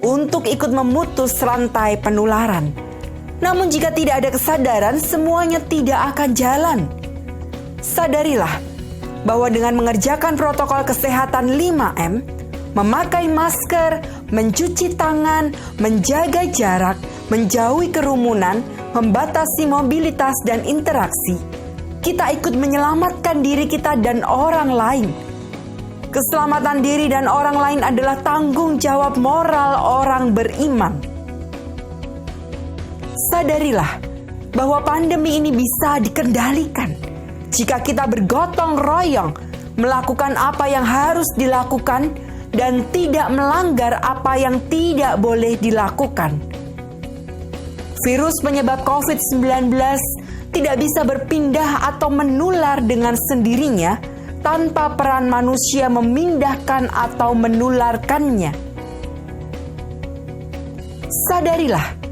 untuk ikut memutus rantai penularan. Namun jika tidak ada kesadaran, semuanya tidak akan jalan. Sadarilah bahwa dengan mengerjakan protokol kesehatan 5M, memakai masker, mencuci tangan, menjaga jarak, menjauhi kerumunan, membatasi mobilitas dan interaksi, kita ikut menyelamatkan diri kita dan orang lain. Keselamatan diri dan orang lain adalah tanggung jawab moral orang beriman. Sadarilah bahwa pandemi ini bisa dikendalikan jika kita bergotong royong melakukan apa yang harus dilakukan dan tidak melanggar apa yang tidak boleh dilakukan. Virus penyebab COVID-19 tidak bisa berpindah atau menular dengan sendirinya tanpa peran manusia memindahkan atau menularkannya. Sadarilah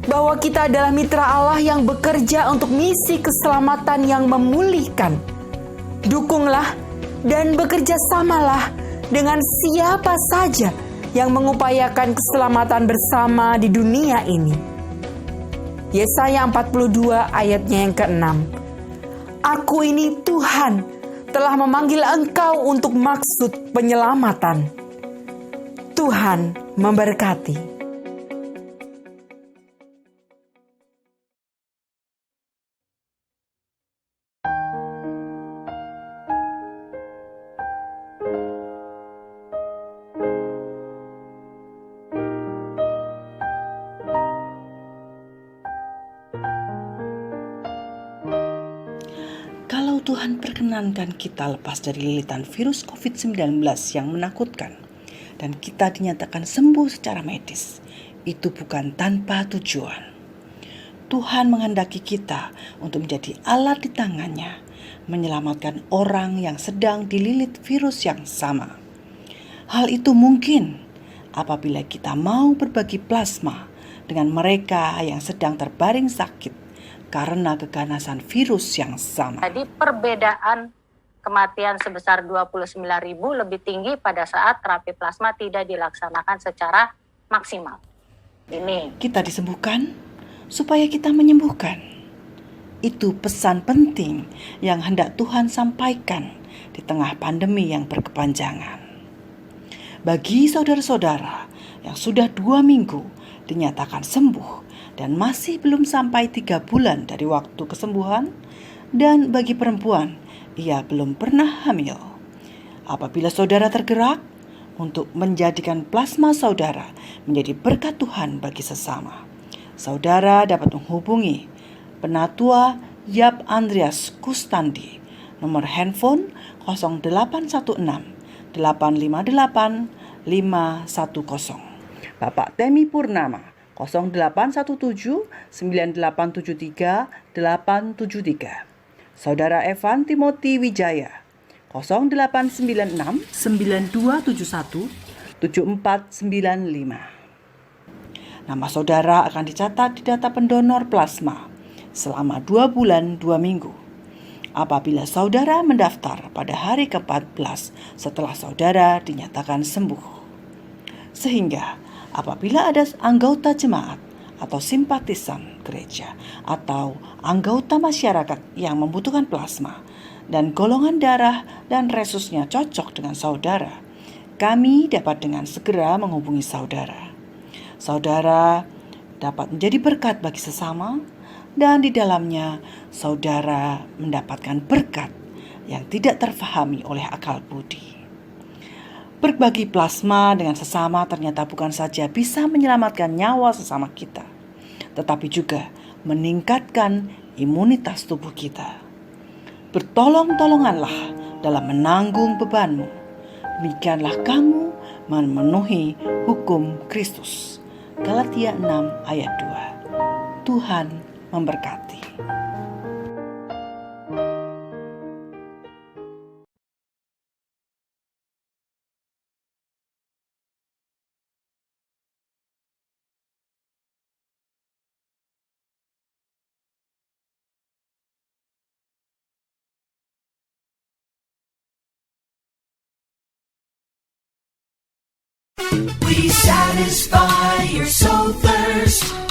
bahwa kita adalah mitra Allah yang bekerja untuk misi keselamatan yang memulihkan. Dukunglah dan bekerja samalah dengan siapa saja yang mengupayakan keselamatan bersama di dunia ini. Yesaya 42 ayatnya yang ke-6. Aku ini Tuhan telah memanggil engkau untuk maksud penyelamatan. Tuhan memberkati. Kalau Tuhan perkenankan kita lepas dari lilitan virus COVID-19 yang menakutkan dan kita dinyatakan sembuh secara medis, itu bukan tanpa tujuan. Tuhan menghendaki kita untuk menjadi alat di tangannya, menyelamatkan orang yang sedang dililit virus yang sama. Hal itu mungkin apabila kita mau berbagi plasma dengan mereka yang sedang terbaring sakit karena keganasan virus yang sama. Jadi perbedaan kematian sebesar 29.000 lebih tinggi pada saat terapi plasma tidak dilaksanakan secara maksimal. Ini kita disembuhkan supaya kita menyembuhkan. Itu pesan penting yang hendak Tuhan sampaikan di tengah pandemi yang berkepanjangan. Bagi saudara-saudara yang sudah 2 minggu dinyatakan sembuh dan masih belum sampai 3 bulan dari waktu kesembuhan, dan bagi perempuan, ia belum pernah hamil. Apabila saudara tergerak untuk menjadikan plasma saudara menjadi berkat Tuhan bagi sesama, saudara dapat menghubungi Penatua Yap Andreas Kustandi, nomor handphone 0816 858 510. Bapak Temi Purnama 0817 9873 873. Saudara Evan Timothy Wijaya 0896 9271 7495. Nama saudara akan dicatat di data pendonor plasma selama 2 bulan 2 minggu. Apabila saudara mendaftar pada hari ke-14 setelah saudara dinyatakan sembuh. Sehingga apabila ada anggota jemaat atau simpatisan gereja atau anggota masyarakat yang membutuhkan plasma dan golongan darah dan resusnya cocok dengan saudara, kami dapat dengan segera menghubungi saudara. Saudara dapat menjadi berkat bagi sesama, dan di dalamnya saudara mendapatkan berkat yang tidak terfahami oleh akal budi. Berbagi plasma dengan sesama ternyata bukan saja bisa menyelamatkan nyawa sesama kita, tetapi juga meningkatkan imunitas tubuh kita. Bertolong-tolonganlah dalam menanggung bebanmu. Demikianlah kamu memenuhi hukum Kristus. Galatia 6 ayat 2. Tuhan memberkati. We satisfy your soul thirst.